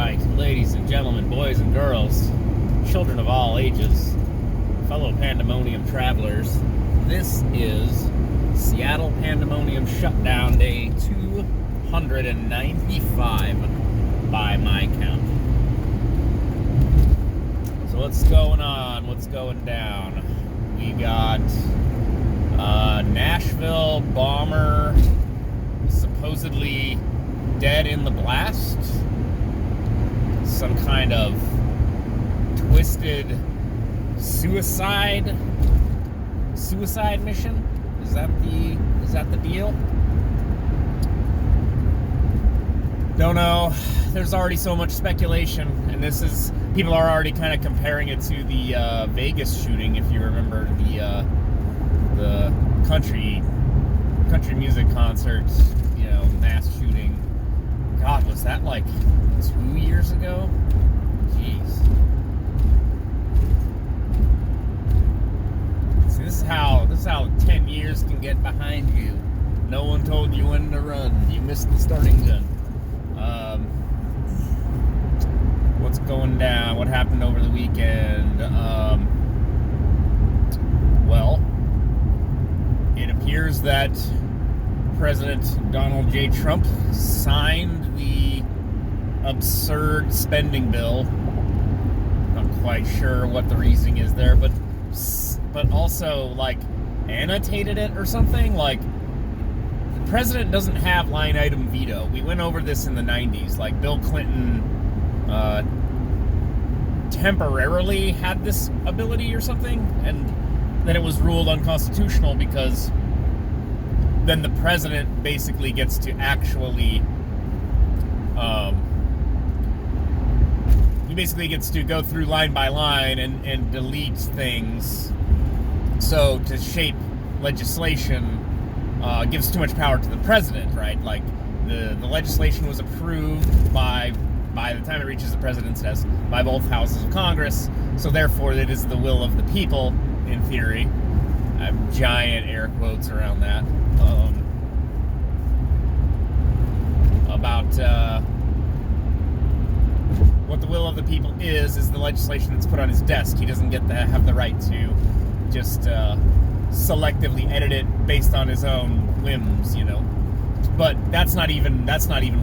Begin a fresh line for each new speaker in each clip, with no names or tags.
right, ladies and gentlemen, boys and girls, children of all ages, fellow Pandemonium travelers, this is Seattle Pandemonium Shutdown Day 295 by my count. So what's going on? What's going down? We got Nashville bomber supposedly dead in the blast. Some kind of twisted suicide mission. Is that the deal? Don't know. There's already so much speculation, and people are already kind of comparing it to the Vegas shooting. If you remember the country music concert, mass shooting. God, was that like 2 years ago? Jeez. See, this is how 10 years can get behind you. No one told you when to run. You missed the starting gun. What's going down? What happened over the weekend? Well, it appears that President Donald J. Trump signed the absurd spending bill. Not quite sure what the reasoning is there, but also annotated it or something. The president doesn't have line item veto. We went over this in the 90s. Bill Clinton temporarily had this ability or something, and then it was ruled unconstitutional because then the president basically gets to actually he basically gets to go through line by line and delete things. So to shape legislation gives too much power to the president, right? The legislation was approved by the time it reaches the president's desk by both houses of Congress, so therefore it is the will of the people, in theory. I have giant air quotes around that. About what the will of the people is the legislation that's put on his desk. He doesn't get to have the right to just selectively edit it based on his own whims, But that's not even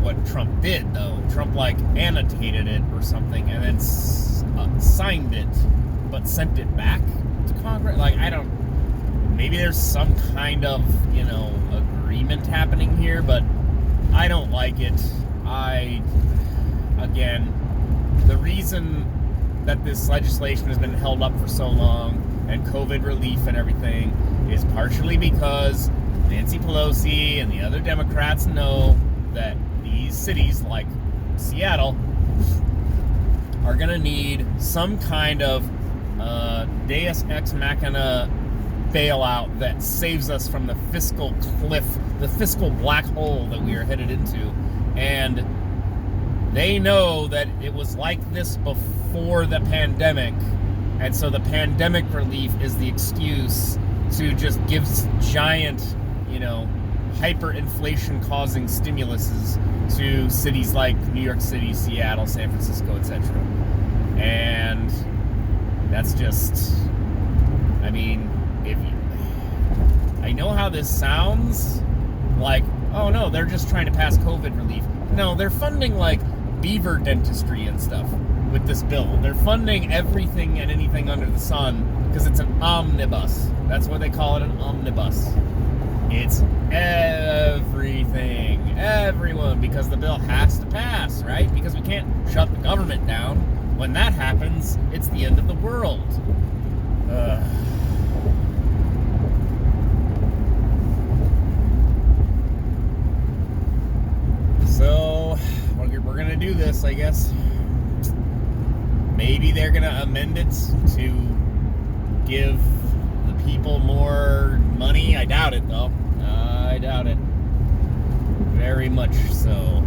what Trump did, though. Trump annotated it or something and then signed it, but sent it back to Congress. Maybe there's some kind of agreement happening here, but I don't like it. The reason that this legislation has been held up for so long and COVID relief and everything is partially because Nancy Pelosi and the other Democrats know that these cities like Seattle are going to need some kind of Deus Ex Machina bailout that saves us from the fiscal cliff, the fiscal black hole that we are headed into. And they know that it was like this before the pandemic, and so the pandemic relief is the excuse to just give giant, hyperinflation causing stimuluses to cities like New York City, Seattle, San Francisco, etc. And that's just, I know how this sounds oh no, they're just trying to pass COVID relief. No, they're funding beaver dentistry and stuff with this bill. They're funding everything and anything under the sun because it's an omnibus. That's what they call it, an omnibus. It's everything, everyone, because the bill has to pass, right? Because we can't shut the government down. When that happens, it's the end of the world. So, we're going to do this, I guess. Maybe they're going to amend it to give the people more money. I doubt it, though. I doubt it. Very much so.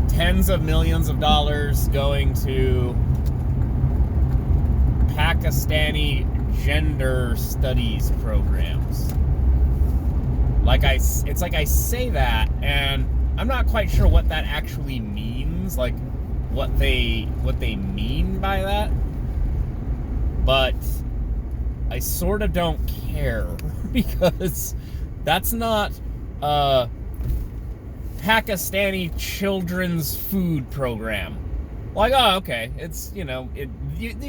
Tens of millions of dollars going to Pakistani gender studies programs. It's like I say that, and I'm not quite sure what that actually means, like what they mean by that. But I sort of don't care because that's not a Pakistani children's food program. Like, oh, okay, it's, you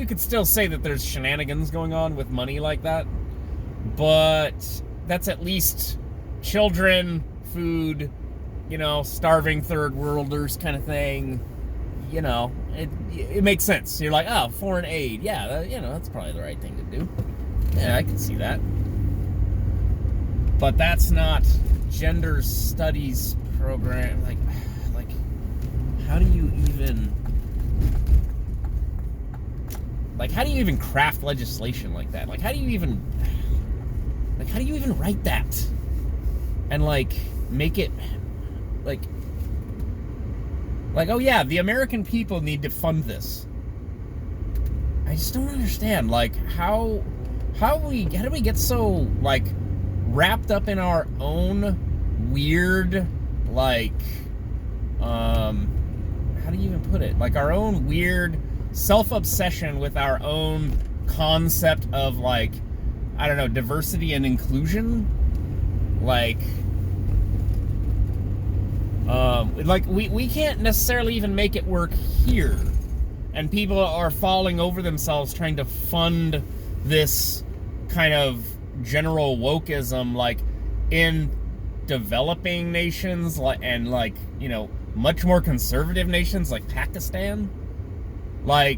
could still say that there's shenanigans going on with money like that, but that's at least children, food, starving third worlders kind of thing. It makes sense. You're like, oh, foreign aid. Yeah, that's probably the right thing to do. Yeah, I can see that. But that's not gender studies program. Like, how do you even craft legislation like that? Like, how do you even write that? And, make it, oh yeah, the American people need to fund this. I just don't understand, how do we get so, wrapped up in our own weird, how do you even put it? Our own weird self-obsession with our own concept of, I don't know, diversity and inclusion? We can't necessarily even make it work here. And people are falling over themselves trying to fund this kind of general wokeism, in developing nations, and much more conservative nations like Pakistan. We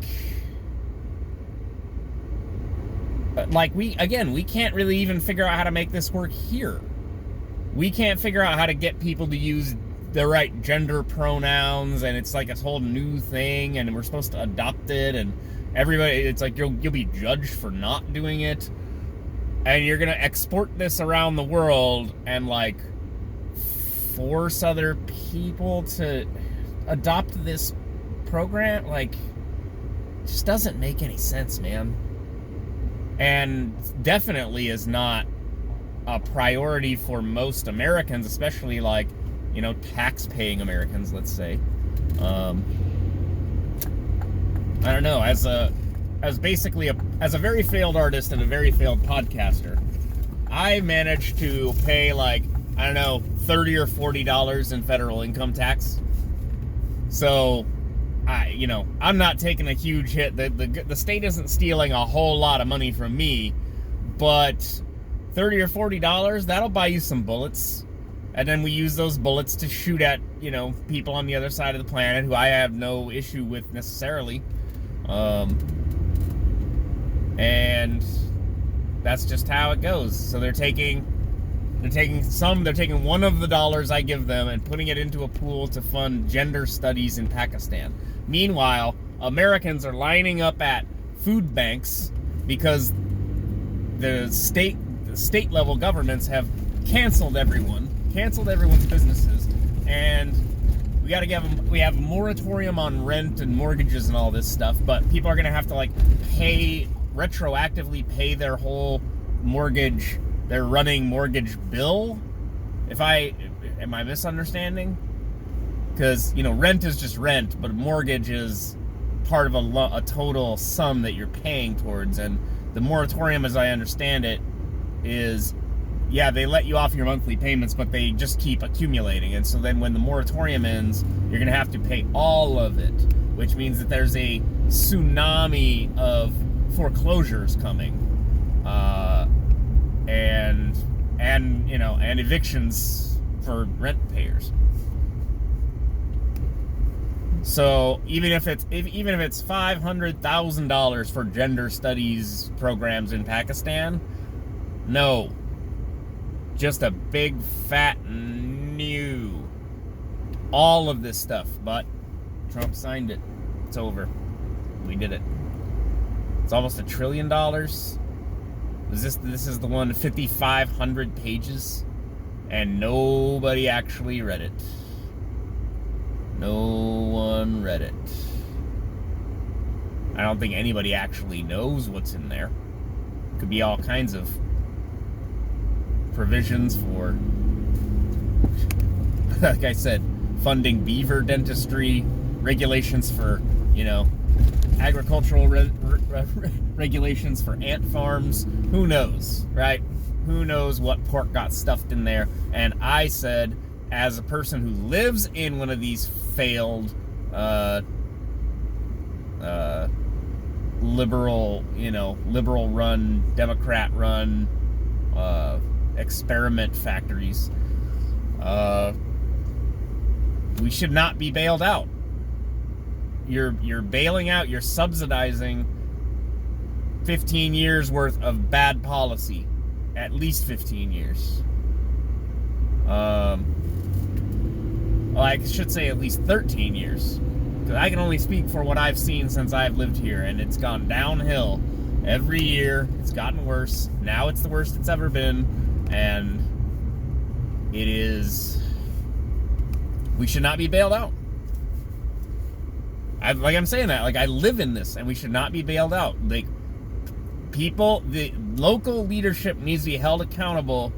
can't really even figure out how to make this work here. We can't figure out how to get people to use the right gender pronouns, and it's a whole new thing, and we're supposed to adopt it, and everybody, it's you'll be judged for not doing it, and you're gonna export this around the world and force other people to adopt this program. Just doesn't make any sense, man. And definitely is not a priority for most Americans, especially tax-paying Americans, let's say. I don't know, as a very failed artist and a very failed podcaster, I managed to pay $30 or $40 in federal income tax. So I'm not taking a huge hit. The state isn't stealing a whole lot of money from me, but $30 or $40, that'll buy you some bullets. And then we use those bullets to shoot at, people on the other side of the planet who I have no issue with necessarily. And that's just how it goes. So they're taking one of the dollars I give them and putting it into a pool to fund gender studies in Pakistan. Meanwhile, Americans are lining up at food banks because the state level governments have canceled everyone's businesses, and we have a moratorium on rent and mortgages and all this stuff, but people are going to have to retroactively pay their whole mortgage, their running mortgage bill. Am I misunderstanding? Because, rent is just rent, but mortgage is part of a total sum that you're paying towards, and the moratorium, as I understand it, is, yeah, they let you off your monthly payments, but they just keep accumulating. And so then when the moratorium ends, you're going to have to pay all of it, which means that there's a tsunami of foreclosures coming, and evictions for rent payers. So even if it's $500,000 for gender studies programs in Pakistan, no. Just a big fat no. All of this stuff, but Trump signed it. It's over. We did it. It's almost $1 trillion. This is the one, 5,500 pages, and nobody actually read it. No one read it. I don't think anybody actually knows what's in there, Could be all kinds of provisions for, like I said, funding beaver dentistry, regulations for, agricultural regulations for ant farms. Who knows, right? Who knows what pork got stuffed in there? And I said, as a person who lives in one of these failed liberal-run, Democrat-run experiment factories, we should not be bailed out. You're bailing out, you're subsidizing 15 years worth of bad policy. At least 15 years. Well, I should say at least 13 years. Because I can only speak for what I've seen since I've lived here, and it's gone downhill every year. It's gotten worse. Now it's the worst it's ever been, and it is... we should not be bailed out. I'm saying that, I live in this, and we should not be bailed out. People, the local leadership needs to be held accountable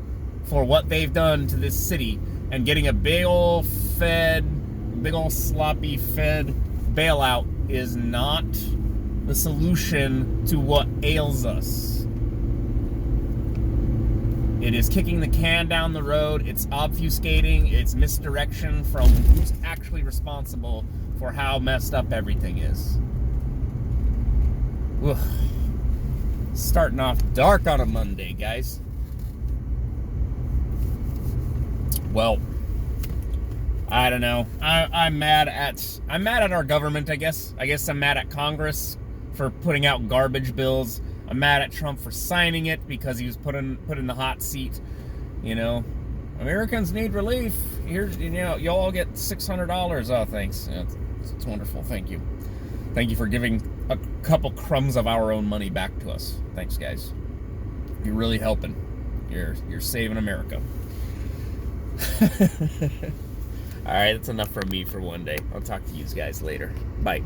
for what they've done to this city, and getting a big old sloppy Fed bailout is not the solution to what ails us. It is kicking the can down the road. It's obfuscating. It's misdirection from who's actually responsible for how messed up everything is. Ugh. Starting off dark on a Monday, guys. Well, I don't know. I'm mad at our government, I guess. I guess I'm mad at Congress for putting out garbage bills. I'm mad at Trump for signing it because he was put in the hot seat. Americans need relief. Here's, you all get $600. Oh, thanks. It's wonderful. Thank you. Thank you for giving a couple crumbs of our own money back to us. Thanks, guys. You're really helping. You're saving America. All right, that's enough from me for one day. I'll talk to you guys later. Bye.